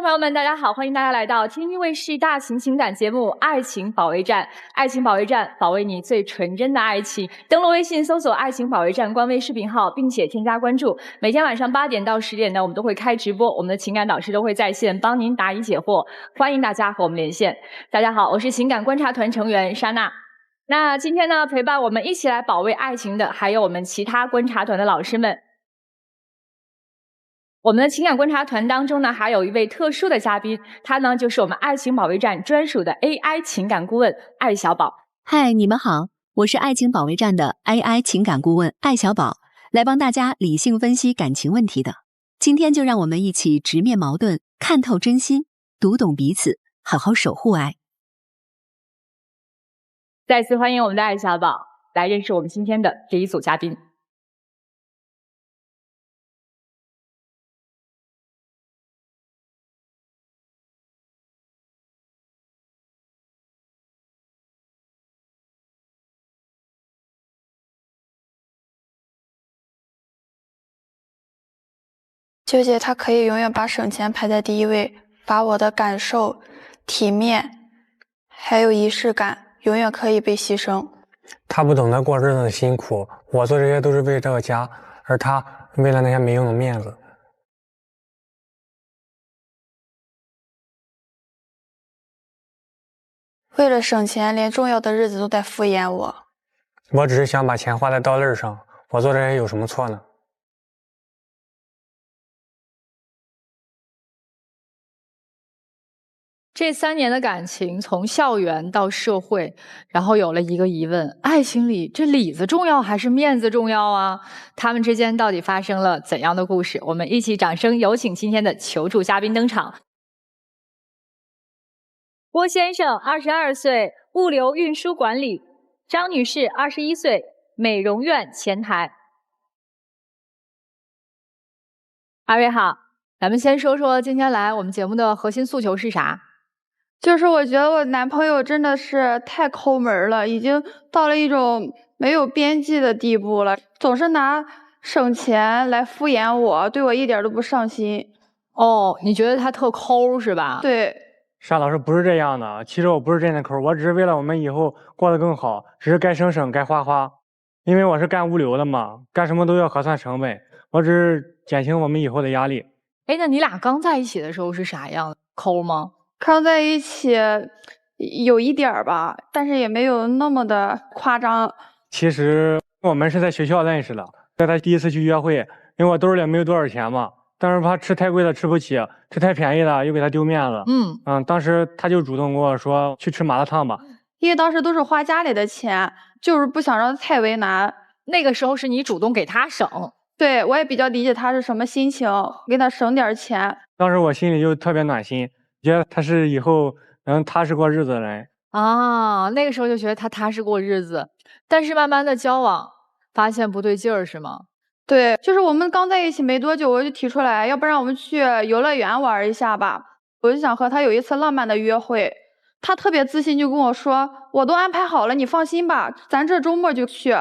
朋友們，大家好，歡迎大家來到天津衛視大型情感節目《愛情保衛戰》。愛情保衛戰，保衛你最純真的愛情。登錄微信搜索"愛情保衛戰"官微視頻號，並且添加關注。每天晚上8點到10點呢，我們都會開直播，我們的情感導師都會在線幫您答疑解惑，歡迎大家和我們連線。大家好，我是情感觀察團成員莎娜。那今天呢，陪伴我們一起來保衛愛情的，還有我們其他觀察團的老師們。我們的情感觀察團當中呢，還有一位特殊的嘉賓，他呢就是我們爱情保衛戰專屬的 AI 情感顧問艾小寶。嗨，你們好，我是愛情保衛戰的 AI 情感顧問艾小寶，來幫大家理性分析感情問题的。今天就讓我們一起直面矛盾，看透真心，讀懂彼此，好好守護愛。再次歡迎我們的艾小寶來認識我們今天的第一組嘉賓。纠结他可以永遠把省錢排在第一位，把我的感受、體面還有儀式感永遠可以被犧牲。他不懂得過日子的辛苦，我做這些都是為這個家，而他為了那些沒用的面子。為了省錢，連重要的日子都在敷衍我。我只是想把錢花在刀刃上，我做這些有什麼錯呢？這3年的感情，從校園到社會，然後有了一個疑問：愛情裡這裡子重要還是面子重要啊？他們之間到底發生了怎樣的故事？我們一起掌聲有請今天的求助嘉賓登場。郭先生，22歲，物流運輸管理；張女士，21歲，美容院前台。二位好，咱們先說說今天來我們節目的核心訴求是啥？就是我覺得我男朋友真的是太摳門了，已經到了一種沒有邊際的地步了，總是拿省錢來敷衍我，對我一點都不上心。哦，你覺得他特摳是吧？對。沙老師不是這樣的，其實我不是真的摳，我只是為了我們以後過得更好，只是該省省該花花。因為我是幹物流的嘛，幹什麼都要核算成本，我只是減輕我們以後的壓力。哎，那你倆剛在一起的時候是啥樣？摳嗎？剛在一起有一點吧，但是也沒有那麼的誇張。其實我們是在學校認識的，在他第一次去約會，因為我兜裡沒有多少錢嘛，但是怕吃太貴的吃不起，吃太便宜的又給他丟面子。當時他就主动跟我說去吃麻辣燙吧，因為當時都是花家裡的錢，就是不想讓他太為難。那個時候是你主动給他省。对，我也比較理解他是什麼心情，給他省點錢。當時我心裡就特別暖心，覺得他是以後能踏實過日子的人啊。那個時候就覺得他踏實過日子，但是慢慢的交往發現不對勁兒是嗎？對，就是我們剛在一起沒多久，我就提出來，要不然我們去遊樂園玩一下吧。我就想和他有一次浪漫的約會，他特別自信就跟我說，我都安排好了，你放心吧，咱這周末就去。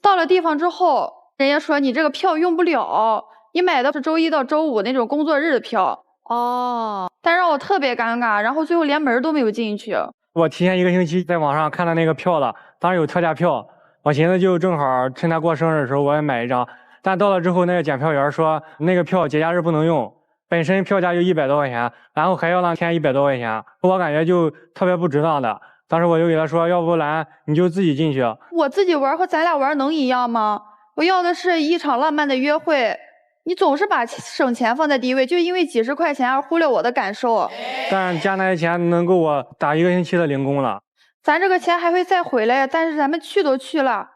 到了地方之後，人家說你這個票用不了，你買的是周1到周5那種工作日的票。哦，但讓我特別尷尬，然後最後連門都沒有進去。我提前1個星期在網上看到那個票了，當時有特價票，我尋思就正好趁他過生日的時候我也買一張。但到了之後，那個檢票員說那個票節假日不能用，本身票價就100多塊錢，然後還要讓添100多塊錢，我感覺就特別不值當的。當时我就給他說，要不然你就自己進去。我自己玩和咱倆玩能一樣嗎？我要的是一場浪漫的約會，你總是把省錢放在第一位，就因為幾十塊錢而忽略我的感受。但加那些錢能夠我打1個星期的零工了。咱這個錢還會再回來，但是咱們去都去了，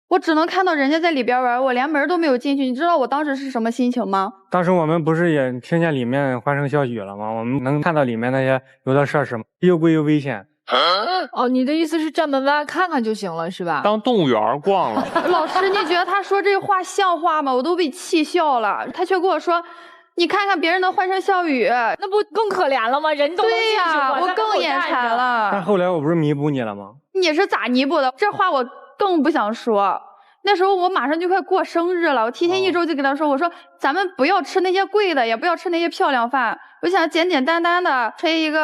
我只能看到人家在裡邊玩，我連門都沒有進去。你知道我當時是什麼心情嗎？當時我們不是也聽見裡面歡聲笑語了嗎？我們能看到裡面那些有的設施嗎？又貴又危險。哦，你的意思是站门外看看就行了是吧？當動物園逛了。老師，你覺得他說這話像話嗎？我都被氣笑了。他卻跟我說，你看看別人的歡聲笑語，那不更可憐了嗎？人都能進去。對呀，我更眼饞了。但後來我不是彌補你了嗎？你是咋彌補的？這話我更不想說。那时候我马上就快過生日了，我提前1周就跟他说，我说咱们不要吃那些貴的，也不要吃那些漂亮飯，我想簡簡單單的吹一個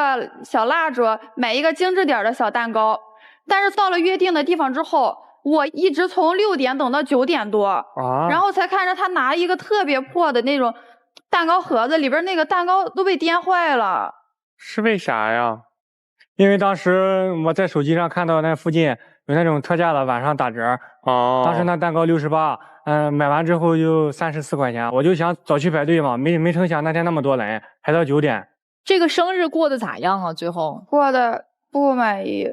小蠟燭，買一個精緻點的小蛋糕。但是到了約定的地方之後，我一直從6點等到9點多，然後才看着他拿一個特別破的那種蛋糕盒子，裡邊那個蛋糕都被顛壞了。是為啥呀？因為當時我在手機上看到那附近有那種特價的，晚上打折。當時那蛋糕68，買完之後就34塊錢，我就想早去排隊嘛，沒成想那天那麼多人，排到9點。這個生日過得咋樣啊？最後過得不滿意。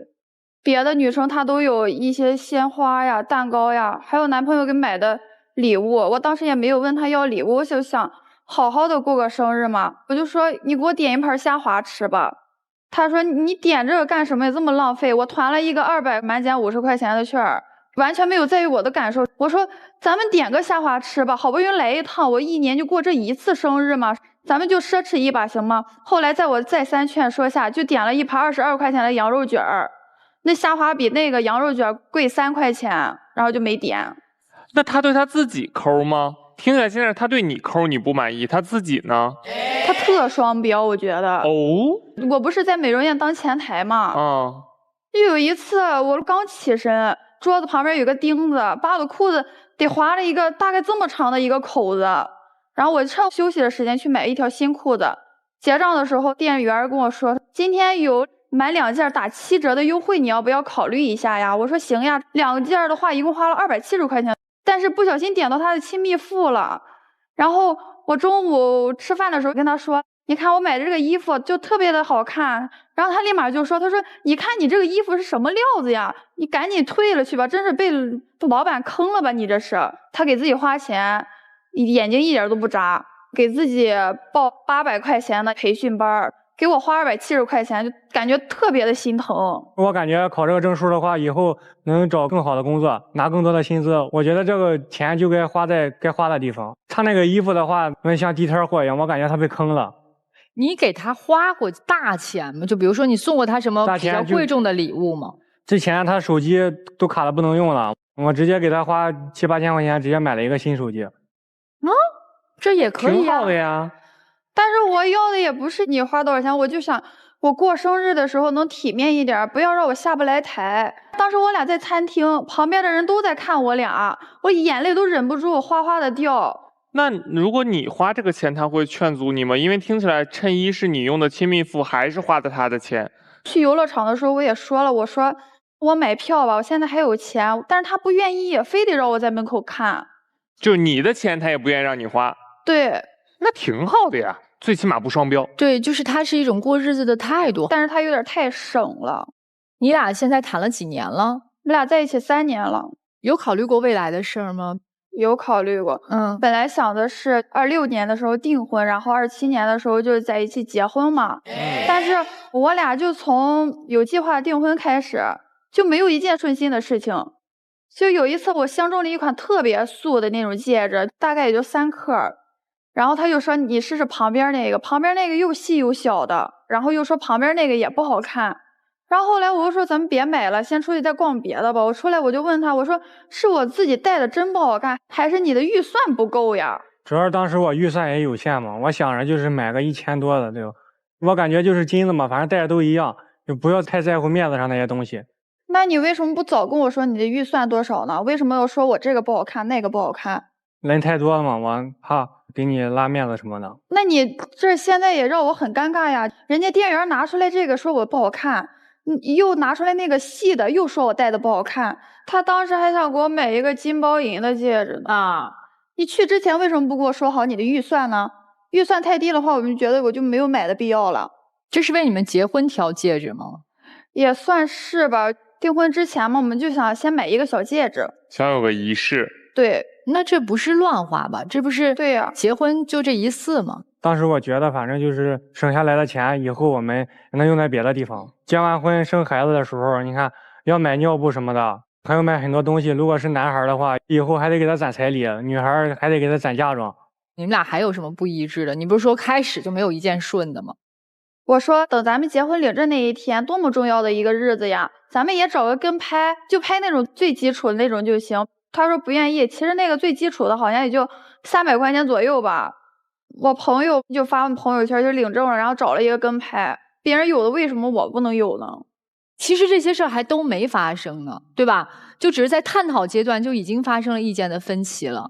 別的女生她都有一些鮮花呀、蛋糕呀，還有男朋友給買的禮物。我當時也沒有問他要禮物，我就想好好的過個生日嘛，我就說你給我點一盤蝦滑吃吧。他說你點這個幹什麼呀？這麼浪費。我團了一個200滿減50塊錢的券，完全沒有在意我的感受。我說咱們點個蝦滑吃吧，好不容易來一趟，我1年就過這一次生日嘛，咱們就奢侈一把行嗎？後來在我再三勸說下，就點了一盤22塊錢的羊肉卷兒。那蝦滑比那個羊肉卷貴3塊錢，然後就沒點。那他對他自己摳嗎？聽起來現在他對你摳你不滿意，他自己呢？他特雙標，我覺得。哦，我不是在美容院當前台嘛。就有一次我剛起身，桌子旁邊有個釘子，把我的褲子得劃了一個大概這麼長的一個口子。然後我趁休息的時間去買一條新褲子。結賬的時候，店員跟我說，今天有買2件打7折的優惠，你要不要考慮一下呀？我說行呀，2件的話一共花了270塊錢，但是不小心點到他的親密付了。然後我中午吃飯的時候跟他說，你看我買的這個衣服就特別的好看。然後他立馬就說，他說你看你這個衣服是什麼料子呀？你趕緊退了去吧，真是被老闆坑了吧你這是。他給自己花錢，眼睛一點都不眨，給自己報800塊錢的培訓班，給我花270塊錢，就感覺特別的心疼。我感覺考這個證書的話，以後能找更好的工作，拿更多的薪資。我覺得這個錢就該花在該花的地方。他那個衣服的話，像地攤貨一樣，我感覺他被坑了。你給他花過大錢嗎？就比如說你送過他什麼比較貴重的禮物嗎？之前他手機都卡的不能用了，我直接給他花7、8千塊錢，直接買了一個新手機。這也可以挺好的呀。但是我要的也不是你花多少錢，我就想我過生日的時候能體面一點，不要讓我下不來台。當時我倆在餐廳，旁邊的人都在看我倆，我眼淚都忍不住嘩嘩的掉。那如果你花這個錢，他會勸阻你嗎？因為聽起來襯衣是你用的親密付，還是花的他的錢？去遊樂場的時候我也說了，我說我買票吧，我現在還有錢，但是他不願意，非得讓我在門口看。就你的錢他也不願意讓你花。對，那挺好的呀，最起碼不雙標。對，就是他是一種過日子的態度，但是他有點太省了。你倆現在談了幾年了？我倆在一起3年了。有考慮過未來的事兒嗎？有考慮過，本來想的是26年的時候訂婚，然後27年的時候就在一起結婚嘛。但是我倆就從有計劃訂婚開始，就沒有一件順心的事情。就有一次我相中了一款特別素的那種戒指，大概也就3克，然後他就說你試試旁邊那個，旁邊那個又細又小的，然後又說旁邊那個也不好看。然後後來我就說咱們別買了，先出去再逛別的吧。我出來我就問他，我說是我自己戴的真不好看，還是你的預算不夠呀？主要是當時我預算也有限嘛，我想着就是買個1000多的，對吧？我感覺就是金子嘛，反正戴着都一樣，就不要太在乎面子上那些東西。那你為什麼不早跟我說你的預算多少呢？為什麼要說我這個不好看，那個不好看？人太多了嘛，我怕給你拉面子什麼的。那你這現在也讓我很尷尬呀，人家店員拿出來這個說我不好看，你又拿出來那個細的，又說我戴的不好看。他當時還想給我買一個金包銀的戒指呢。啊，你去之前為什麼不跟我說好你的預算呢？預算太低的話，我就覺得我就沒有買的必要了。這是為你們結婚挑戒指嗎？也算是吧。訂婚之前嘛，我們就想先買一個小戒指，想有個儀式。對，那這不是亂花吧？這不是對呀，結婚就這一次嗎？當時我覺得反正就是省下來的錢，以後我們能用在別的地方。結完婚生孩子的時候，你看要買尿布什麼的，還要買很多東西。如果是男孩的話，以後還得給他攢彩禮，女孩還得給他攢嫁妝。你們倆還有什麼不一致的？你不是說開始就沒有一件順的嗎？我說等咱們結婚領證那一天，多麼重要的一個日子呀！咱們也找個跟拍，就拍那種最基礎的那種就行，他說不願意。其實那個最基礎的好像也就300塊錢左右吧。我朋友就發朋友圈就领证了，然後找了一个跟拍，別人有的為什麼我不能有呢？其實這些事兒還都沒發生呢，對吧？就只是在探討階段就已經發生了意見的分歧了。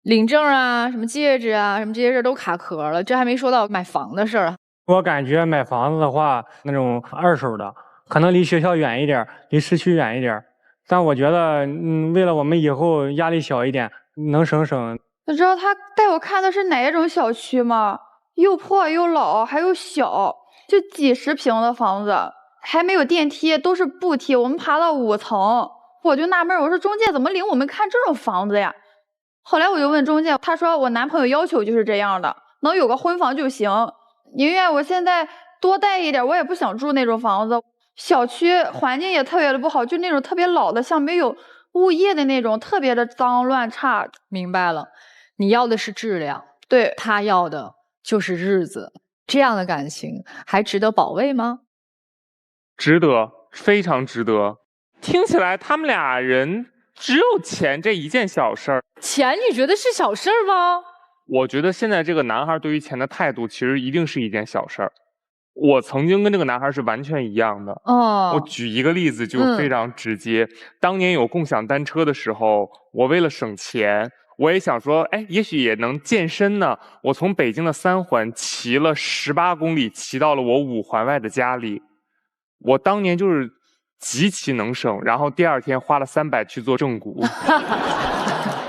領證啊，什麼戒指啊，什麼這些事兒都卡殼了，這還沒說到買房的事兒。我感覺買房子的話，那種二手的，可能離學校遠一點，離市區遠一點。但我覺得，為了我們以後壓力小一點，能省省。你知道他帶我看的是哪一種小區嗎？又破又老，還有小，就幾十平的房子，還沒有電梯，都是步梯。我們爬到5層，我就納悶，我說中介怎麼領我們看這種房子呀？後來我就問中介，他說我男朋友要求就是這樣的，能有個婚房就行。寧願我現在多帶一點，我也不想住那種房子。小區環境也特別的不好，就那種特別老的，像沒有物業的那種，特別的髒亂差。明白了，你要的是質量，對，他要的就是日子。這樣的感情還值得保衛嗎？值得，非常值得。聽起來他們倆人只有錢這一件小事兒。錢你覺得是小事兒嗎？我覺得現在這個男孩對於錢的態度其實一定是一件小事兒。我曾經跟這個男孩是完全一樣的。我舉一個例子就非常直接。當年有共享單車的時候，我為了省錢，我也想說，哎，也許也能健身呢。我從北京的3環騎了18公里，騎到了我5環外的家裡。我當年就是極其能省，然後第2天花了300去做正骨。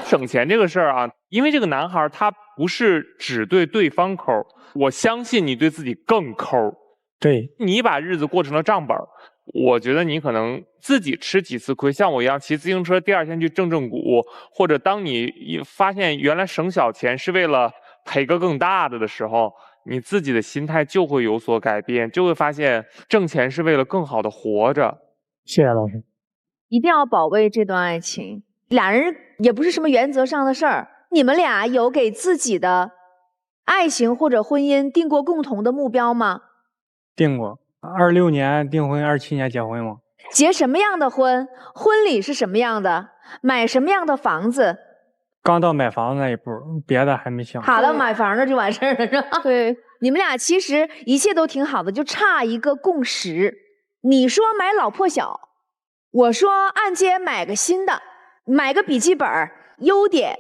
省錢這個事兒啊，因為這個男孩他不是只對對方摳，我相信你對自己更摳。對，你把日子過成了賬本，我覺得你可能自己吃幾次虧，像我一樣騎自行車第2天去正骨，或者當你發現原來省小錢是為了賠個更大的時候，你自己的心態就會有所改變，就會發現掙錢是為了更好的活着。謝謝老師。一定要保衛這段愛情，倆人也不是什麼原則上的事兒。你們倆有給自己的愛情或者婚姻定過共同的目標嗎？定過，26年訂婚，27年結婚嘛。結什麼樣的婚？婚禮是什麼樣的？買什麼樣的房子？剛到買房子那一步，別的還沒想。好了，買房子就完事兒了，是吧？對，你們倆其實一切都挺好的，就差一個共識。你說買老破小，我說按揭買個新的，買個筆記本，優點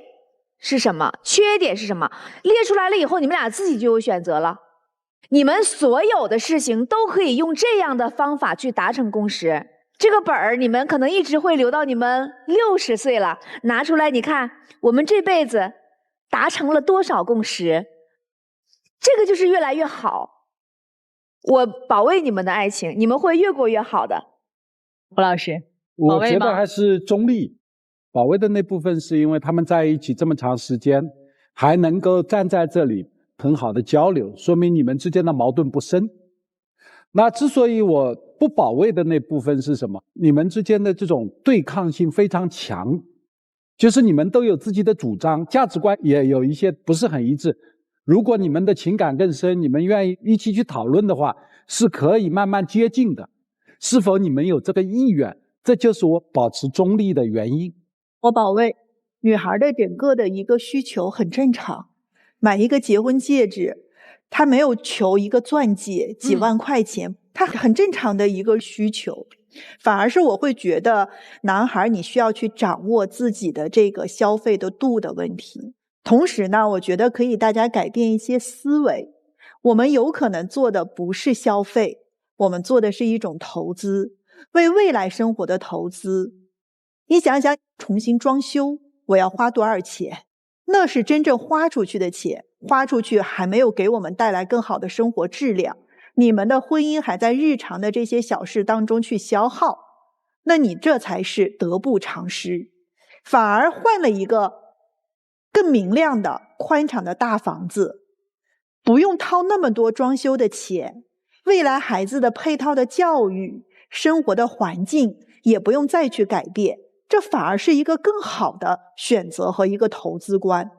是什麼？缺點是什麼？列出來了以後，你們倆自己就有選擇了。你們所有的事情都可以用這樣的方法去達成共識。這個本兒你們可能一直會留到你們60歲了，拿出來你看，我們這輩子達成了多少共識？這個就是越來越好。我保衛你們的愛情，你們會越過越好的。胡老師，我覺得還是中立。保衛的那部分是因為他們在一起這麼長時間，還能夠站在這裡很好的交流，說明你們之間的矛盾不深。那之所以我不保衛的那部分是什麼？你們之間的這種對抗性非常強，就是你們都有自己的主張，價值觀也有一些不是很一致。如果你們的情感更深，你們願意一起去討論的話，是可以慢慢接近的。是否你們有這個意願？這就是我保持中立的原因。我保衛女孩的整個的一個需求很正常，買一個結婚戒指，她沒有求一個鑽戒幾萬塊錢，她很正常的一個需求。反而是我會覺得男孩你需要去掌握自己的這個消費的度的問題。同時呢，我覺得可以大家改變一些思維，我們有可能做的不是消費，我們做的是一種投資，為未來生活的投資。你想想，重新裝修我要花多少錢？那是真正花出去的錢，花出去還沒有給我們帶來更好的生活質量。你們的婚姻還在日常的這些小事當中去消耗，那你這才是得不償失。反而換了一個更明亮的寬敞的大房子，不用掏那麼多裝修的錢，未來孩子的配套的教育、生活的環境也不用再去改變，這反而是一個更好的選擇和一個投資觀。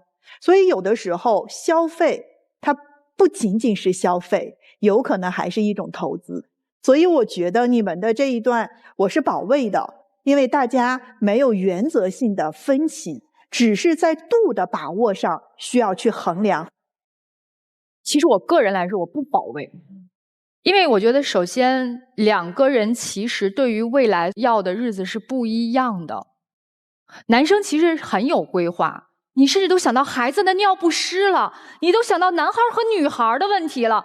所以有的時候消費它不僅僅是消費，有可能還是一種投資。所以我覺得你們的這一段我是保衛的，因為大家沒有原則性的分歧，只是在度的把握上需要去衡量。其實我個人來說，我不保衛，因為我覺得首先兩個人其實對於未來要的日子是不一樣的。男生其實很有規劃，你甚至都想到孩子的尿不濕了，你都想到男孩和女孩的問題了，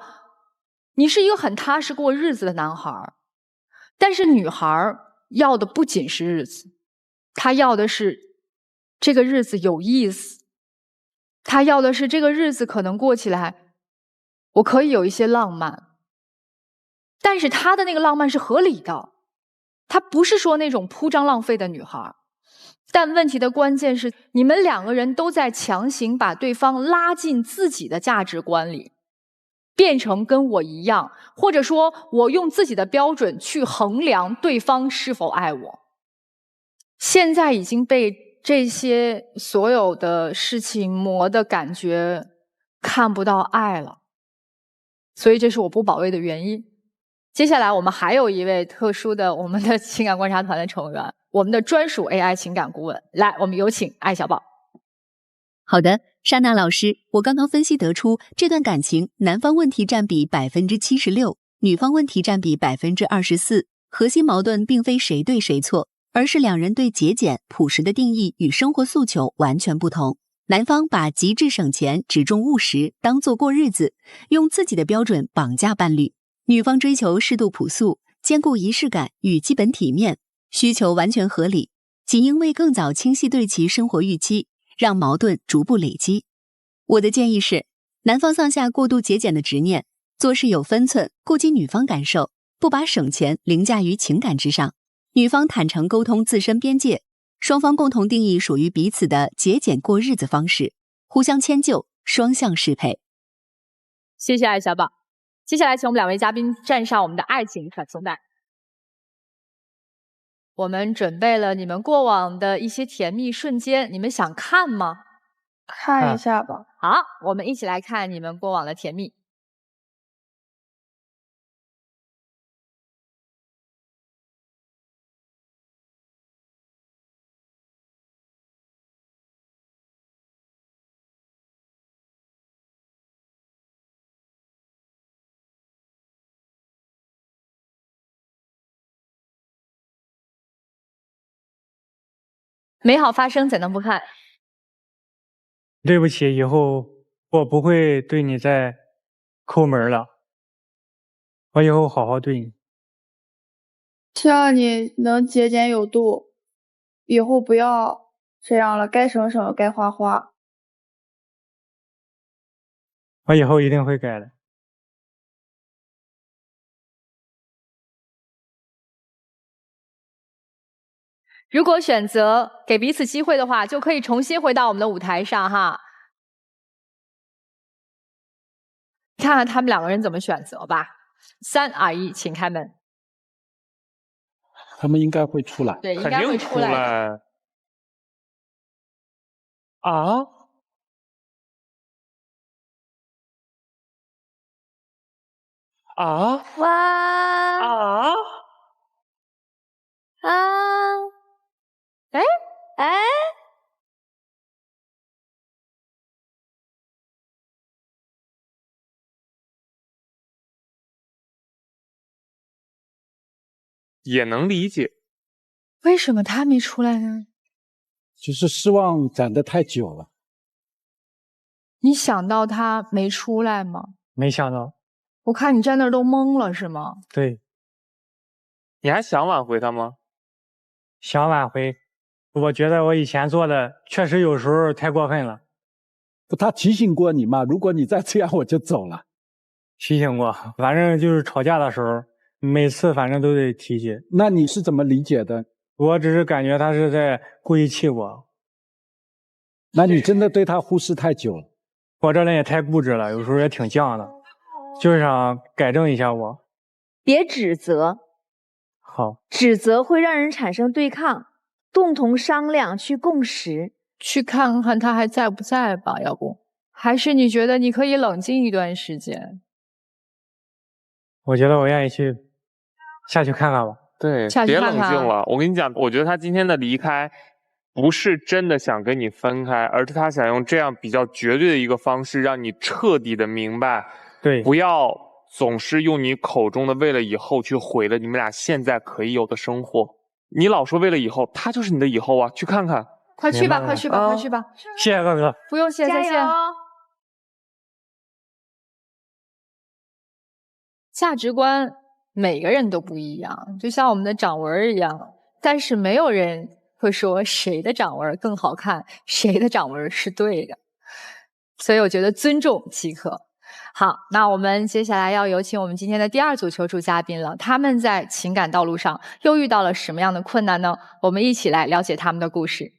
你是一個很踏實過日子的男孩。但是女孩要的不僅是日子，她要的是這個日子有意思，她要的是這個日子可能過起來我可以有一些浪漫，但是她的那個浪漫是合理的，她不是說那種鋪張浪費的女孩。但問題的關鍵是，你們两個人都在強行把對方拉進自己的價值觀裡，變成跟我一樣，或者說我用自己的標準去衡量對方是否愛我。現在已經被這些所有的事情磨的感覺看不到愛了，所以這是我不保衛的原因。接下來我們還有一位特殊的我們的情感觀察團的成員，我们的专属 AI 情感顧問，來，我們有請艾小寶。好的，莎娜老師，我剛剛分析得出，這段感情男方問題佔比 76%， 女方問題佔比 24%， 核心矛盾並非誰對誰錯，而是兩人對節儉、樸實的定義與生活訴求完全不同。男方把極致省錢、只重務實當作過日子，用自己的標準綁架伴侶；女方追求適度樸素，兼顧儀式感與基本體面，需求完全合理，僅因為更早清晰對其生活預期，讓矛盾逐步累積。我的建議是，男方放下過度節儉的執念，做事有分寸，顧及女方感受，不把省錢凌駕於情感之上；女方坦誠溝通自身邊界，雙方共同定義屬於彼此的節儉過日子方式，互相遷就，雙向適配。謝謝艾小寶。接下來請我們兩位嘉賓站上我們的愛情傳送帶。我們準備了你們過往的一些甜蜜瞬間，你們想看嗎？看一下吧。好，我們一起來看你們過往的甜蜜。美好發生，怎能不看？對不起，以後我不會對你再摳門了，我以後好好對你。希望你能節儉有度，以後不要這樣了，該省省，該花花。我以後一定會改的。如果選擇給彼此機會的話，就可以重新回到我們的舞台上哈。看看他們兩個人怎麼選擇吧。3、2、1，請開門。他們應該會出來。對，應該會出來。啊？啊？哇！啊？啊！哎哎！也能理解。為什麼他沒出來呢？就是失望攢得太久了。你想到他沒出來嗎？沒想到。我看你站那兒都懵了，是嗎？對。你還想挽回他嗎？想挽回，我覺得我以前做的確實有時候太過分了。不，他提醒過你嗎？如果你再這樣，我就走了。提醒過，反正就是吵架的時候，每次反正都得提起。那你是怎麼理解的？我只是感覺他是在故意氣我。那你真的對他忽視太久了。我這人也太固執了，有時候也挺犟的，就是想改正一下我。別指責。好。指責會讓人產生對抗，共同商量，去共識。去看看他還在不在吧，要不還是你覺得你可以冷靜一段時間？我覺得我願意下去看看吧。对，別冷靜了。我跟你講，我覺得他今天的離開不是真的想跟你分開，而是他想用這樣比較絕對的一個方式讓你徹底的明白，對，不要總是用你口中的為了以後去毀了你們倆現在可以有的生活。你老說為了以後，他就是你的以後啊，去看看。快去吧，快去吧，快去吧。謝謝哥哥。不用謝，再見。價值觀每個人都不一樣，就像我們的掌紋一樣，但是沒有人會說誰的掌紋更好看，誰的掌紋是對的。所以我覺得尊重即可。好，那我們接下來要有請我們今天的第二組求助嘉賓了，他們在情感道路上又遇到了什麼樣的困難呢？我們一起來了解他們的故事。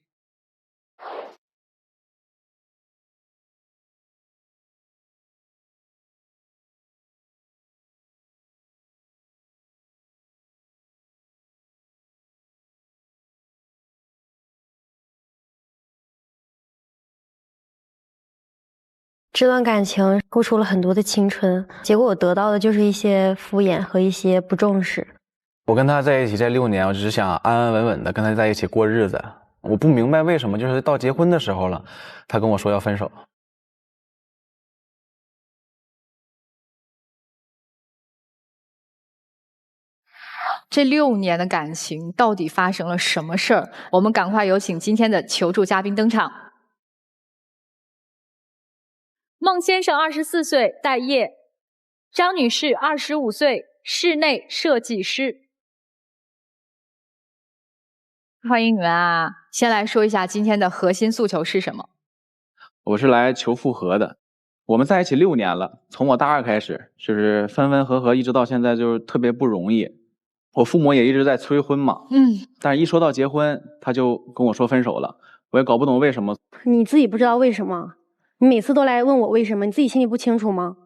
這段感情付出了很多的青春，結果我得到的就是一些敷衍和一些不重視。我跟他在一起這6年，我只是想安安穩穩的跟他在一起過日子。我不明白為什麼就是到結婚的時候了，他跟我說要分手。這6年的感情到底發生了什麼事兒？我們趕快有請今天的求助嘉賓登場。孟先生24歲，待業；張女士25歲，室內設計師。歡迎你們啊！先來說一下今天的核心訴求是什麼？我是來求復合的。我們在一起6年了，從我大2開始，就是分分合合，一直到現在，就是特別不容易。我父母也一直在催婚嘛，但是一說到結婚，他就跟我說分手了，我也搞不懂為什麼。你自己不知道為什麼？你每次都來問我為什麼，你自己心裡不清楚嗎？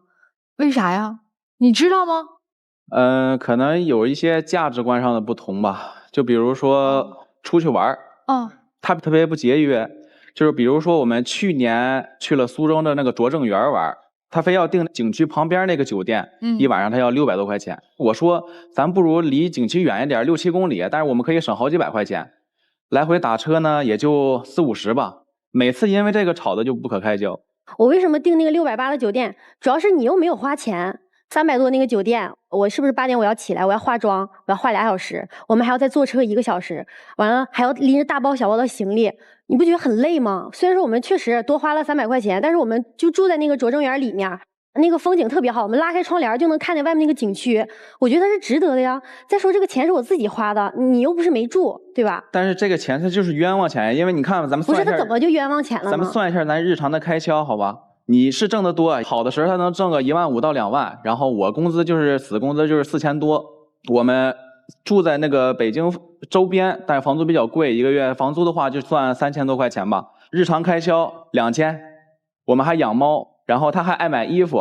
為啥呀？你知道嗎？可能有一些價值觀上的不同吧。就比如說出去玩，他特別不節約。就是比如說我們去年去了蘇州的那個拙政園玩，他非要訂景區旁邊那個酒店，一晚上他要600多塊錢。我說咱不如離景區遠一點，6、7公里，但是我們可以省好幾百塊錢，來回打車呢也就40、50吧。每次因為這個吵得就不可開交。我為什麼訂那個680的酒店？主要是你又沒有花錢，300多那個酒店，我是不是8點我要起來，我要化妝，我要化2小時，我們還要再坐車1個小時，完了還要拎着大包小包的行李，你不覺得很累嗎？雖然說我們確實多花了300塊錢，但是我們就住在那個拙政園裡面，那個風景特別好，我們拉開窗簾就能看見外面那個景區，我覺得它是值得的呀。再說這個錢是我自己花的，你又不是沒住，對吧？但是這個錢它就是冤枉錢，因為你看咱們算一下，不是它怎麼就冤枉錢了呢？咱們算一下咱日常的開銷，好吧？你是掙得多，好的時候他能掙個15000到2萬，然後我工資就是死工資就是4000多。我們住在那個北京周邊，但是房租比較貴，一個月房租的話就算3000多塊錢吧。日常開銷2000，我們還養貓。然後他還愛買衣服、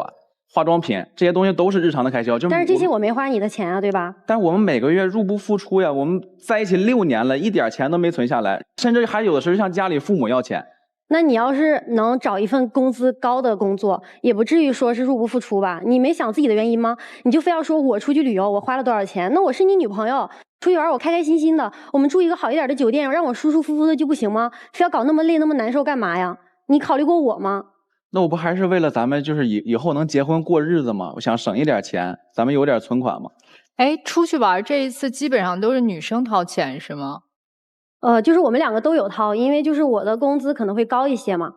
化妝品，這些東西都是日常的開銷。但是這些我沒花你的錢啊，對吧？但是我們每個月入不敷出呀，我們在一起6年了，一點錢都沒存下來，甚至還有的時候向家裡父母要錢。那你要是能找一份工資高的工作，也不至於說是入不敷出吧？你沒想自己的原因嗎？你就非要說我出去旅遊，我花了多少錢？那我是你女朋友，出去玩我開開心心的，我們住一個好一點的酒店，讓我舒舒服服的就不行嗎？非要搞那麼累那麼難受幹嘛呀？你考慮過我嗎？那我不還是為了咱們就是以後能結婚過日子嗎？我想省一點錢，咱們有點存款嘛。哎，出去玩這一次基本上都是女生掏錢是嗎？就是我們2個都有掏，因為就是我的工資可能會高一些嘛，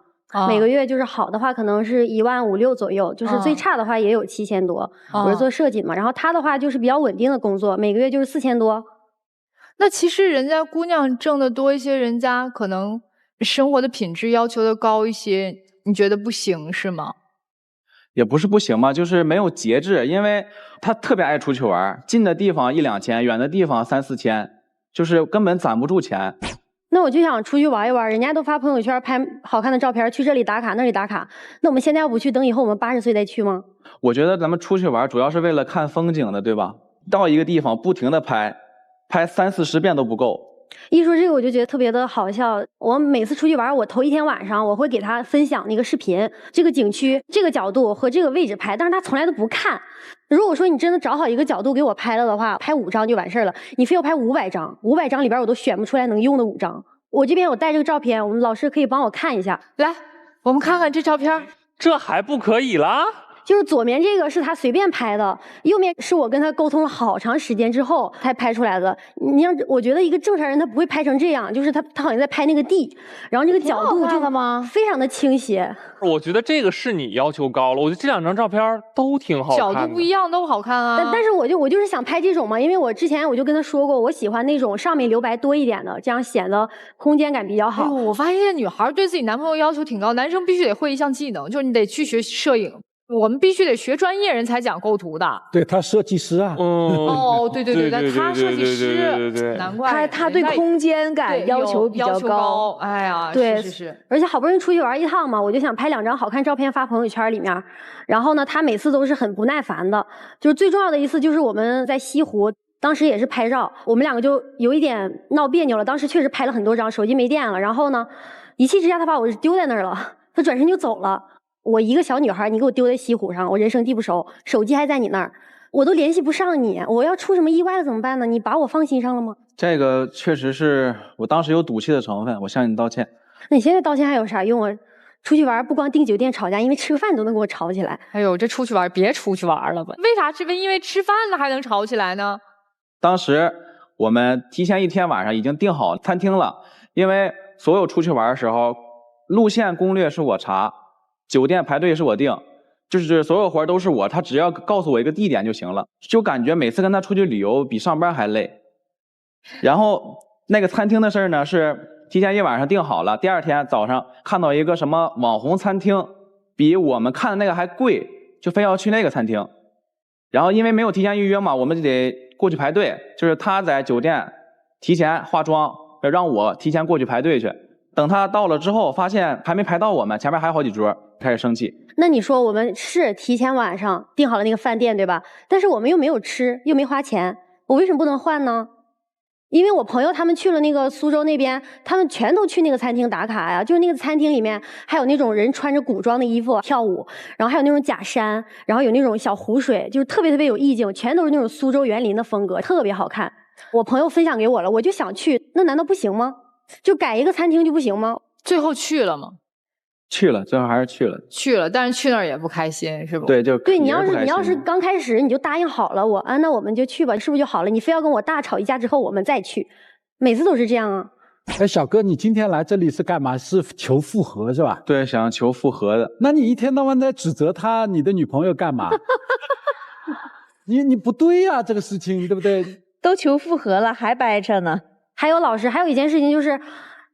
每個月就是好的話可能是1.5-1.6萬左右，就是最差的話也有7000多。我是做設計嘛，然後他的話就是比較穩定的工作，每個月就是4000多。那其實人家姑娘掙得多一些，人家可能生活的品質要求的高一些。你覺得不行是嗎？也不是不行嘛，就是沒有節制，因為他特別愛出去玩，近的地方1-2千，遠的地方3、4千，就是根本攢不住錢。那我就想出去玩一玩，人家都發朋友圈拍好看的照片，去這裡打卡那裡打卡，那我們現在要不去，等以後我們80歲再去嗎？我覺得咱們出去玩主要是為了看風景的，對吧？到一個地方不停的拍3、40遍都不夠。一说这个我就覺得特別的好笑。我每次出去玩，我頭一天晚上我會給他分享那個視頻，這個景區、這個角度和這個位置拍，但是他從來都不看。如果說你真的找好一個角度給我拍了的話，拍5張就完事了。你非要拍500張，500張裡邊我都選不出來能用的5張。我這邊有帶這個照片，我們老師可以幫我看一下。來，我們看看這照片。這還不可以啦？就是左面這個是他隨便拍的，右面是我跟他溝通了好長時間之後才拍出來的。你要我覺得一個正常人他不會拍成這樣，就是他好像在拍那個地，然後這個角度就非常的傾斜。我覺得這個是你要求高了，我覺得這2張照片都挺好看的，角度不一樣都好看啊。但是我就是想拍這種嘛，因為我之前我就跟他說過，我喜歡那種上面留白多一點的，這樣顯得空間感比較好。我發現女孩對自己男朋友要求挺高，男生必須得會一項技能，就是你得去學攝影。我們必須得學專業人才講構圖的。對，他設計師啊。哦，對，他設計師，難怪他對空間感要求比較高。哎呀，對，是。而且好不容易出去玩一趟嘛，我就想拍2張好看照片發朋友圈裡面。然後呢，他每次都是很不耐煩的。就是最重要的一次，就是我們在西湖，當時也是拍照，我們2個就有一點鬧彆扭了。當時確實拍了很多張，手機沒電了。然後呢，一氣之下他把我丟在那兒了，他轉身就走了。我一個小女孩，你給我丟在西湖上，我人生地不熟，手機還在你那兒，我都聯繫不上你，我要出什麼意外了怎麼辦呢？你把我放心上了嗎？這個確實是我當時有賭氣的成分，我向你道歉。那你現在道歉還有啥用啊？出去玩不光訂酒店吵架，因為吃個飯你都能給我吵起來。哎呦，這出去玩別出去玩了吧？為啥是因為吃飯了還能吵起來呢？當時我們提前1天晚上已經訂好餐廳了，因為所有出去玩的時候，路線攻略是我查。酒店排隊是我訂，就是所有活都是我，他只要告訴我一個地點就行了，就感覺每次跟他出去旅遊比上班還累。然後那個餐廳的事呢，是提前1晚上訂好了，第2天早上看到一個什麼網紅餐廳，比我們看的那個還貴，就非要去那個餐廳。然後因為沒有提前預約嘛，我們就得過去排隊，就是他在酒店提前化妝，讓我提前過去排隊去。等他到了之後，發現還沒排到我們，前面還有好幾桌，開始生氣。那你說我們是提前晚上訂好了那個飯店，對吧？但是我們又沒有吃，又沒花錢，我為什麼不能換呢？因為我朋友他們去了那個蘇州那邊，他們全都去那個餐廳打卡呀。就是那個餐廳裡面還有那種人穿着古裝的衣服跳舞，然後還有那種假山，然後有那種小湖水，就是特別特別有意境，全都是那種蘇州園林的風格，特別好看。我朋友分享給我了，我就想去，那難道不行嗎？就改一個餐廳就不行嗎？最後去了嗎？去了，最後還是去了。去了，但是去那兒也不開心，是不？對，就對，你要是剛開始你就答應好了，那我們就去吧，是不是就好了？你非要跟我大吵一架之後我們再去，每次都是這樣啊。哎，小哥，你今天來這裡是幹嘛？是求復合是吧？對，想求復合的。那你一天到晚在指責他，你的女朋友幹嘛？你不對呀，這個事情對不對？都求復合了，還掰扯呢。還有老師，還有一件事情就是，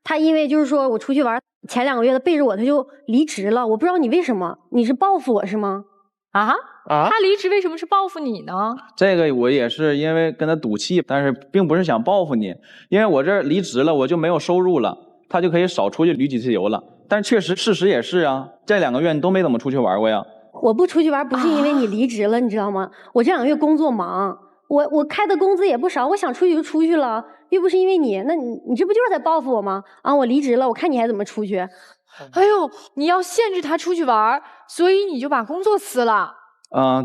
他因為就是說我出去玩前2個月，他背着我他就離職了，我不知道你為什麼，你是報復我是嗎？啊？他離職為什麼是報復你呢？這個我也是因為跟他賭氣，但是並不是想報復你，因為我這離職了，我就沒有收入了，他就可以少出去旅幾次遊了。但確實事實也是啊，這2個月你都沒怎麼出去玩過呀。我不出去玩不是因為你離職了，你知道嗎？我這2個月工作忙，我開的工資也不少，我想出去就出去了。又不是因為你，那你這不就是在報復我嗎？啊，我離職了，我看你還怎麼出去？哎呦，你要限制他出去玩，所以你就把工作辭了。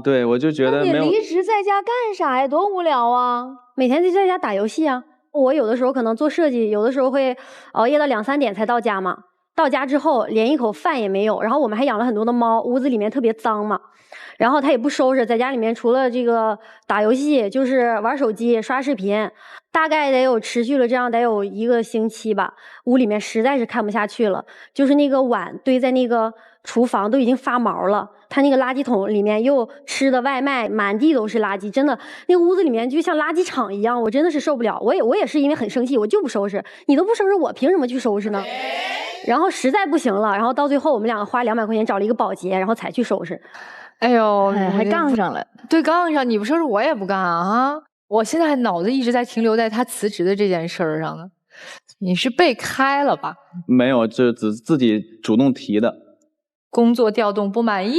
對，我就覺得沒有。那你離職在家幹啥呀？多無聊啊！每天就在家打遊戲啊。我有的時候可能做設計，有的時候會熬夜到2、3點才到家嘛。到家之後連一口飯也沒有，然後我們還養了很多的貓，屋子裡面特別髒嘛。然後他也不收拾，在家裡面除了這個打遊戲，就是玩手機、刷視頻，大概得有持續了這樣得有1個星期吧。屋裡面實在是看不下去了，就是那個碗堆在那個廚房都已經發毛了，他那個垃圾桶裡面又吃的外賣，滿地都是垃圾，真的那個屋子裡面就像垃圾場一樣，我真的是受不了。我也是因為很生氣，我就不收拾，你都不收拾，我憑什麼去收拾呢？然後實在不行了，然後到最後我們2個花200塊錢找了一個保潔，然後才去收拾。哎呦，還槓上了。對，槓上，你不收拾我也不幹啊！我現在腦子一直在停留在他辭職的這件事兒上呢。你是被開了吧？沒有，這自己主動提的。工作調動不滿意？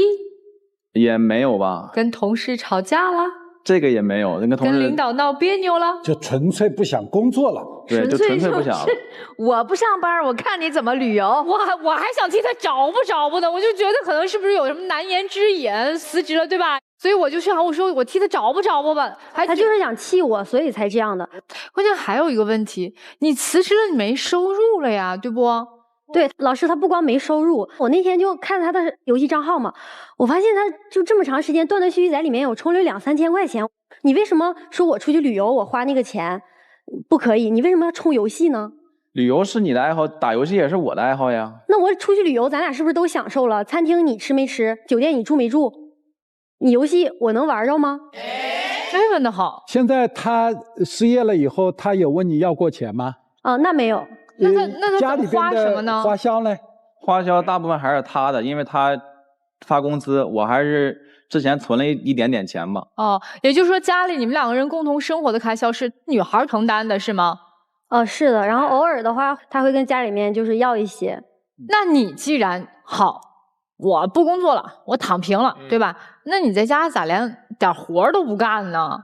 也沒有吧。跟同事吵架了？這個也沒有，那个同事跟領導鬧別扭了，就純粹不想工作了。對，就純粹不想了。我不上班，我看你怎麼旅遊。我還想替他找不呢，我就覺得可能是不是有什麼難言之隱，辭職了，對吧？所以我就想，我說我替他找不吧。他就是想氣我，所以才這樣的。關鍵還有一個問題，你辭職了，你沒收入了呀，對不？對，老師他不光沒收入，我那天就看他的遊戲賬號嘛，我發現他就這麼長時間斷斷續續在裡面有充了2、3千塊錢。你為什麼說我出去旅遊我花那個錢不可以？你為什麼要充遊戲呢？旅遊是你的愛好，打遊戲也是我的愛好呀。那我出去旅遊，咱倆是不是都享受了？餐廳你吃沒吃？酒店你住沒住？你遊戲我能玩着嗎？問得好。現在他失業了以後，他有問你要過錢嗎？那沒有。那他家裡花什麼呢？花銷呢？花銷大部分還是他的，因為他發工資，我還是之前存了一點點錢吧。哦，也就是說家裡你們兩個人共同生活的開銷是女孩承擔的，是嗎？是的，然後偶爾的話，他會跟家裡面就是要一些。那你既然好，我不工作了，我躺平了，對吧？那你在家咋連點活都不幹呢？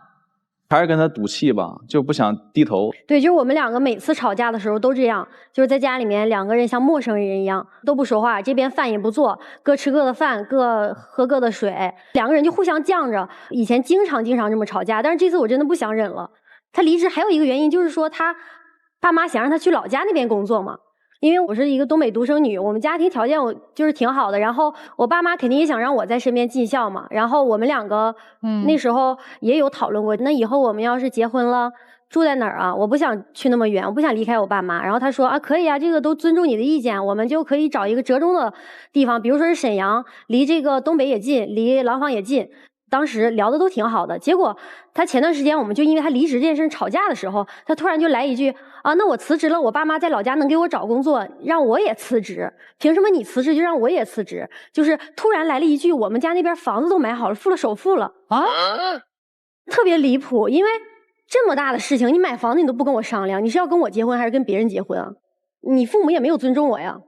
還是跟他賭氣吧，就不想低頭。對，就是我們兩個每次吵架的時候都這樣，就是在家裡面兩個人像陌生人一樣，都不說話，這邊飯也不做，各吃各的飯，各喝各的水，兩個人就互相犟着。以前經常這麼吵架，但是這次我真的不想忍了。他離職還有一個原因就是說他爸媽想讓他去老家那邊工作嘛。因為我是一個東北獨生女，我們家庭條件我就是挺好的，然後我爸媽肯定也想讓我在身邊盡孝嘛，然後我們兩個那時候也有討論過，那以後我們要是結婚了住在哪兒啊？我不想去那麼遠，我不想離開我爸媽。然後他說啊，可以啊，這個都尊重你的意見，我們就可以找一個折中的地方，比如說是瀋陽，離這個東北也近，離廊坊也近。當時聊的都挺好的，結果他前段時間我們就因為他離職這件事吵架的時候，他突然就來一句啊，那我辭職了，我爸媽在老家能給我找工作，讓我也辭職，憑什麼你辭職就讓我也辭職？就是突然來了一句，我們家那邊房子都買好了，付了首付了啊，特別離譜。因為這麼大的事情，你買房子你都不跟我商量，你是要跟我結婚還是跟別人結婚啊？你父母也沒有尊重我呀。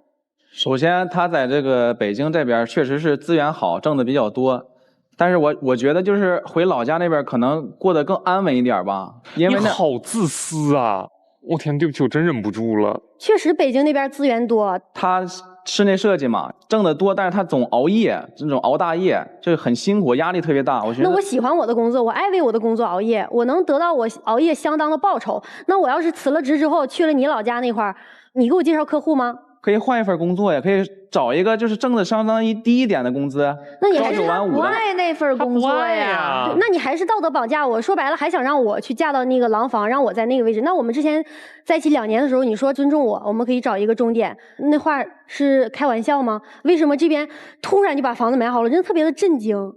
首先他在這個北京這邊確實是資源好，掙的比較多。但是我覺得就是回老家那邊可能過得更安穩一點吧，因為你好自私啊！我天，對不起，我真忍不住了。確實北京那邊資源多。他室內設計嘛，掙得多，但是他總熬夜，這種熬大夜，就很辛苦，壓力特別大。我覺得。那我喜歡我的工作，我愛為我的工作熬夜，我能得到我熬夜相當的報酬。那我要是辭了職之後去了你老家那塊兒，你給我介紹客戶嗎？可以換一份工作呀，可以找一個就是掙的相當於低一點的工資。那你還是他不愛那份工作呀？那你還是道德綁架我。說白了，還想讓我去嫁到那個廊坊，讓我在那個位置。那我們之前在一起2年的時候，你說尊重我，我們可以找一個終點，那話是開玩笑嗎？為什麼這邊突然就把房子買好了？真的特別的震驚。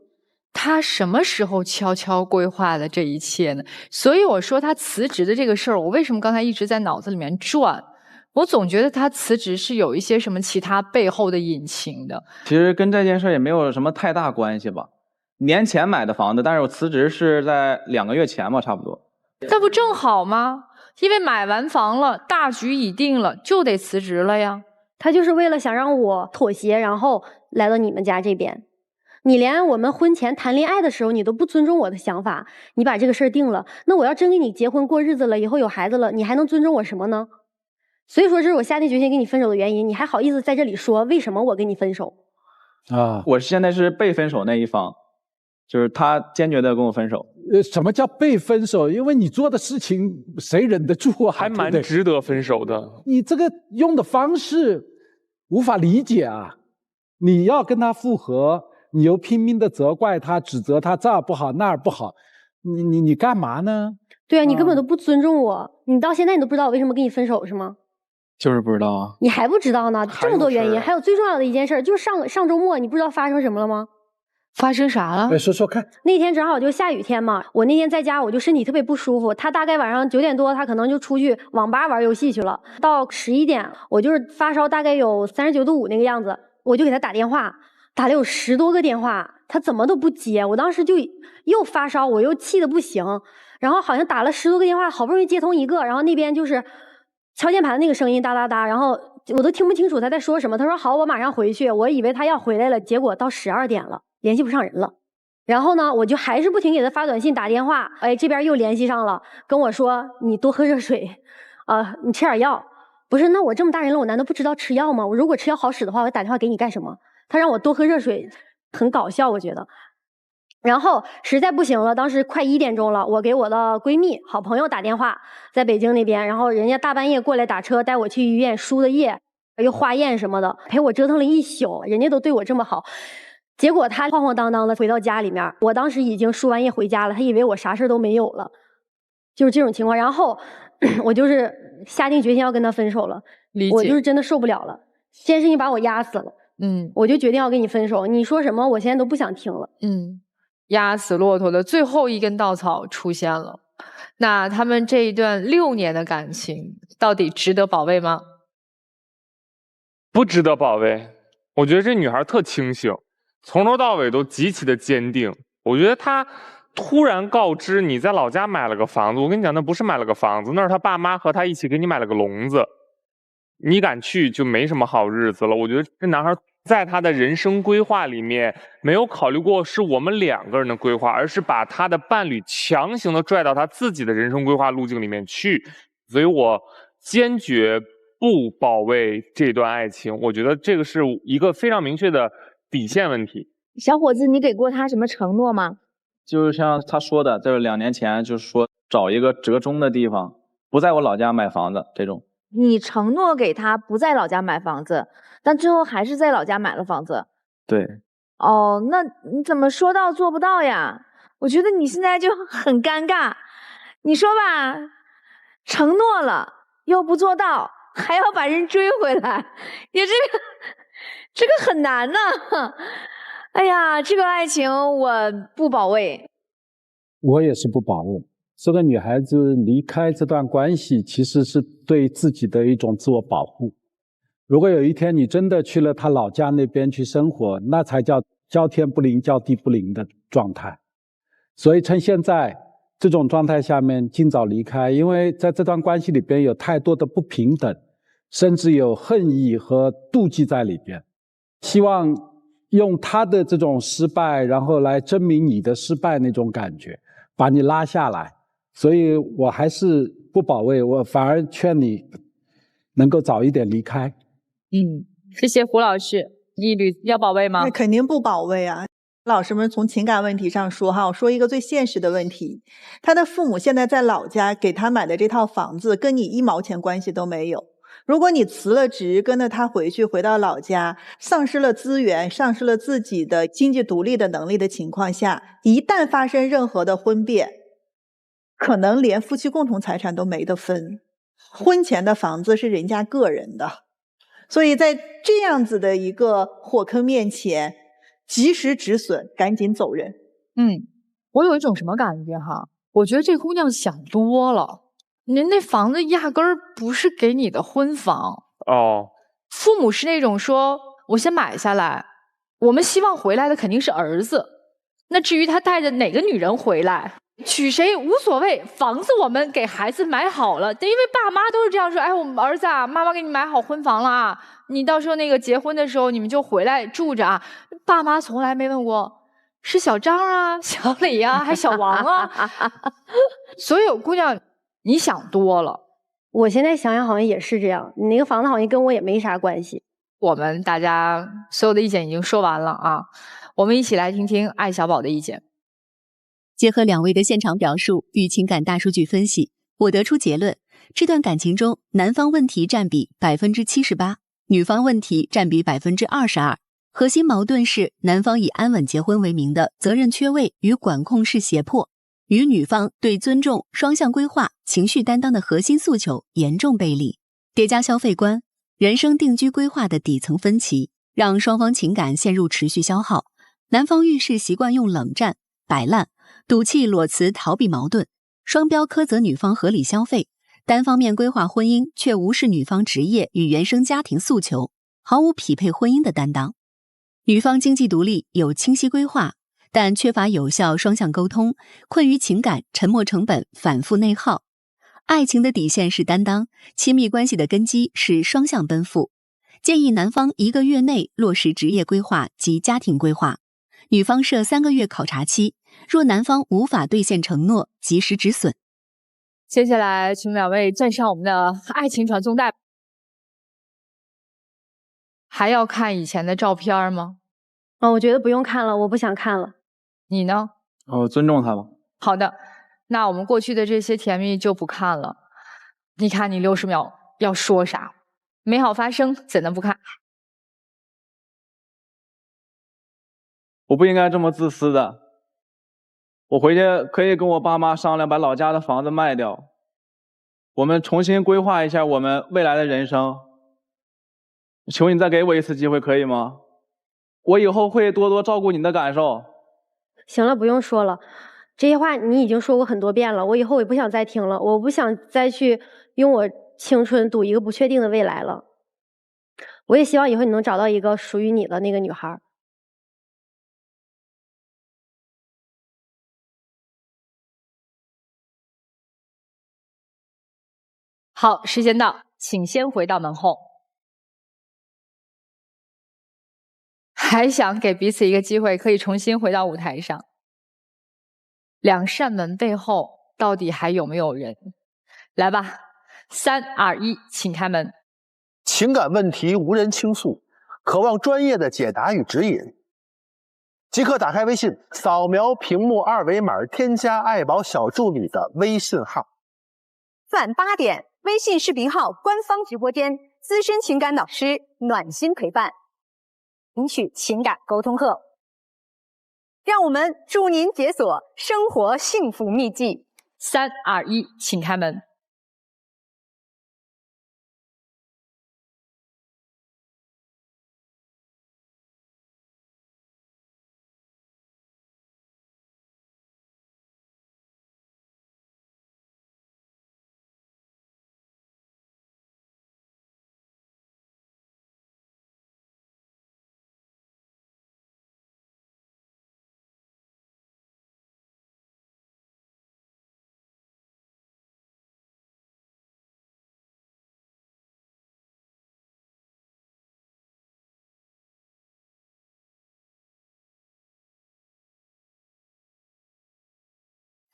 他什麼時候悄悄規劃了這一切呢？所以我說他辭職的這個事兒，我為什麼剛才一直在腦子裡面轉？我總覺得他辭職是有一些什麼其他背後的隱情的。其實跟這件事也沒有什麼太大關係吧。年前買的房子，但是我辭職是在2個月前吧，差不多。那不正好嗎？因為買完房了，大局已定了，就得辭職了呀。他就是為了想讓我妥協，然後來到你們家這邊。你連我們婚前談戀愛的時候，你都不尊重我的想法，你把這個事兒定了。那我要真跟你結婚過日子了，以後有孩子了，你還能尊重我什麼呢？所以說這是我下定決心跟你分手的原因，你還好意思在這裡說為什麼我跟你分手啊？我現在是被分手那一方，就是他堅決的跟我分手。什麼叫被分手？因為你做的事情誰忍得住啊？還蠻值得分手的。你這個用的方式無法理解啊！你要跟他復合，你又拼命的責怪他，指責他這兒不好那兒不好，你幹嘛呢？對啊，你根本都不尊重我，你到現在你都不知道我為什麼跟你分手是嗎？就是不知道啊。你還不知道呢？這麼多原因，還有最重要的一件事，就是上周末你不知道發生什麼了嗎？發生啥了？說說看。那天正好就下雨天嘛，我那天在家我就身體特別不舒服，他大概晚上9點多，他可能就出去網吧玩遊戲去了，到11點我就是發燒大概有39度5那個樣子，我就給他打電話，打了有10多個電話，他怎麼都不接，我當時就又發燒，我又氣得不行，然後好像打了10多個電話，好不容易接通一個，然後那邊就是敲鍵盤的那個聲音噠噠噠，然後我都聽不清楚他在說什麼。他說好，我馬上回去。我以為他要回來了，結果到12點了，聯繫不上人了。然後呢，我就還是不停给他发短信、打電話，哎，這邊又聯繫上了，跟我說你多喝熱水，你吃點藥。不是，那我這麼大人了，我難道不知道吃藥嗎？我如果吃藥好使的話，我打電話給你幹什麼？他讓我多喝熱水，很搞笑，我覺得。然後實在不行了，當時快1點鐘了，我給我的閨蜜、好朋友打電話，在北京那邊，然後人家大半夜過來打車帶我去醫院輸的液，又化驗什麼的，陪我折騰了一宿，人家都對我這麼好。結果他晃晃蕩蕩的回到家裡面，我當時已經輸完液回家了，他以為我啥事都沒有了，就是這種情況。然後我就是下定決心要跟他分手了，我就是真的受不了了，这件事情把我壓死了，我就決定要跟你分手，你說什麼我現在都不想聽了。壓死駱駝的最後一根稻草出現了。那他們這一段6年的感情到底值得保衛嗎？不值得保衛。我覺得這女孩特清醒，從頭到尾都極其的堅定。我覺得她突然告知你在老家買了個房子，我跟你講，那不是買了個房子，那是她爸媽和她一起給你買了個籠子，你敢去就沒什麼好日子了。我覺得這男孩在他的人生規劃裡面沒有考慮過是我们2個人的規劃，而是把他的伴侶強行的拽到他自己的人生規劃路徑裡面去。所以我堅決不保衛這段愛情，我覺得這個是一個非常明確的底線問題。小伙子，你給過他什麼承諾嗎？就是像他說的，就是2年前就是說找一個折中的地方，不在我老家買房子這種。你承諾給他不在老家買房子，但最後還是在老家買了房子。對。哦，那你怎麼說到做不到呀？我覺得你現在就很尷尬。你說吧，承諾了又不做到，還要把人追回來，也這個很難呢。哎呀，這個愛情我不保衛。我也是不保衛。這個女孩子離開這段關係，其實是對自己的一種自我保護。如果有一天你真的去了她老家那邊去生活，那才叫叫天不靈，叫地不靈的狀態。所以趁現在這種狀態下面盡早離開，因為在這段關係裡邊有太多的不平等，甚至有恨意和妒忌在裡邊。希望用她的這種失敗，然後來證明你的失敗那種感覺，把你拉下來。所以我還是不保衛，我反而勸你能夠早一點離開。謝謝胡老師。一律要保衛嗎？那肯定不保衛啊。老師們從情感問題上說哈，我說一個最現實的問題，他的父母現在在老家給他買的這套房子跟你1毛錢關係都沒有。如果你辭了職跟着他回到老家，喪失了資源，喪失了自己的經濟獨立的能力的情況下，一旦發生任何的婚變，可能連夫妻共同財產都沒得分，婚前的房子是人家個人的，所以在這樣子的一個火坑面前，及時止損，趕緊走人。我有一種什麼感覺哈？我覺得這姑娘想多了，您那房子壓根兒不是給你的婚房哦。父母是那種說，我先買下來，我們希望回來的肯定是兒子，那至於他帶着哪個女人回來，娶誰無所謂，房子我們給孩子買好了，因為爸媽都是這樣說，哎，我們兒子啊，媽媽給你買好婚房了啊，你到時候那個結婚的時候你們就回來住着啊。爸媽從來沒問過是小張啊、小李啊還是小王啊。所有姑娘你想多了，我現在想想好像也是這樣，你那個房子好像跟我也沒啥關係。我們大家所有的意見已經說完了啊，我們一起來聽听艾小寶的意見。結合2位的現場表述與情感大數據分析，我得出結論，這段感情中男方問題佔比 78%， 女方問題佔比 22%。 核心矛盾是男方以安穩結婚為名的責任缺位與管控式脅迫，與女方對尊重、雙向規劃、情緒擔當的核心訴求嚴重背離，疊加消費觀、人生定居規劃的底層分歧，讓雙方情感陷入持續消耗。男方遇事習慣用冷戰、擺爛、賭氣裸辭逃避矛盾，雙標苛責女方合理消費，單方面規劃婚姻卻無視女方職業與原生家庭訴求，毫無匹配婚姻的擔當。女方經濟獨立，有清晰規劃，但缺乏有效雙向溝通，困於情感沉沒成本，反覆內耗。愛情的底線是擔當，親密關係的根基是雙向奔赴。建議男方1個月內落實職業規劃及家庭規劃，女方設3個月考察期，若男方無法兌現承諾，及時止損。接下來，請2位站上我們的愛情傳送帶。還要看以前的照片嗎？我覺得不用看了，我不想看了。你呢？我尊重他吧。好的，那我們過去的這些甜蜜就不看了。你看你60秒要說啥？美好發生，怎能不看？我不應該這麼自私的。我回去可以跟我爸媽商量，把老家的房子賣掉，我們重新規劃一下我們未來的人生。求你再給我一次機會，可以嗎？我以後會多多照顧你的感受。行了，不用說了，這些話你已經說過很多遍了，我以后也不想再聽了，我不想再去用我青春賭一個不確定的未來了。我也希望以後你能找到一個屬於你的那個女孩。好，时间到，請先回到門後。還想給彼此一個機會，可以重新回到舞台上。2扇門背後到底還有沒有人？來吧，3、2、1，請開門。情感問題無人傾訴，渴望專業的解答與指引。即刻打開微信，掃描屏幕2維碼，添加愛寶小助理的微信號。晚8點，微信視頻號官方直播間，資深情感導師暖心陪伴，領取情感溝通課。讓我們祝您解鎖生活幸福祕技。3、2、1，請開門。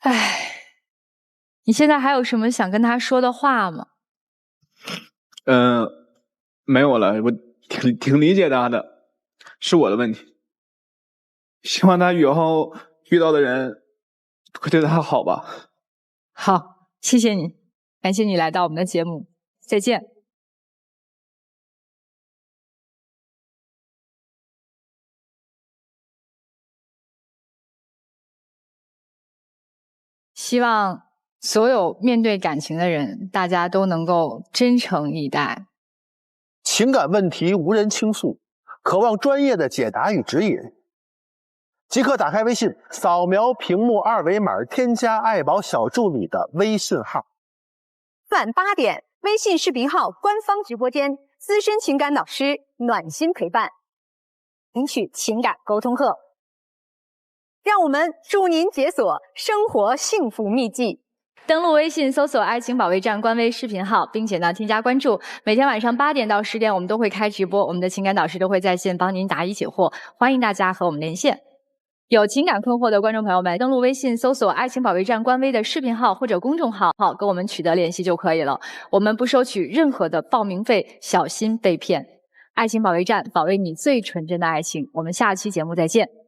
唉，你現在還有什麼想跟他說的話嗎？沒有了，我挺理解他的，是我的問題。希望他以後遇到的人會對他好吧。好，謝謝你，感謝你來到我們的節目，再見。希望所有面對感情的人，大家都能夠真誠以待。情感問題無人傾訴，渴望專業的解答與指引。即刻打開微信，掃描屏幕2維碼，添加愛寶小助理的微信號。晚8點，微信視頻號官方直播間，資深情感導師暖心陪伴，領取情感溝通課。讓我們祝您解鎖生活幸福祕技。登錄微信搜索愛情保衛戰官微視頻號，並且呢添加關注。每天晚上8點到10點我們都會開直播，我們的情感導師都會在線幫您答疑解惑，歡迎大家和我們連線。有情感困惑的觀眾朋友們，登錄微信搜索愛情保衛戰官微的視頻號或者公眾號，跟我們取得聯繫就可以了。我們不收取任何的報名費，小心被騙。愛情保衛戰，保衛你最純真的愛情。我們下期節目再見。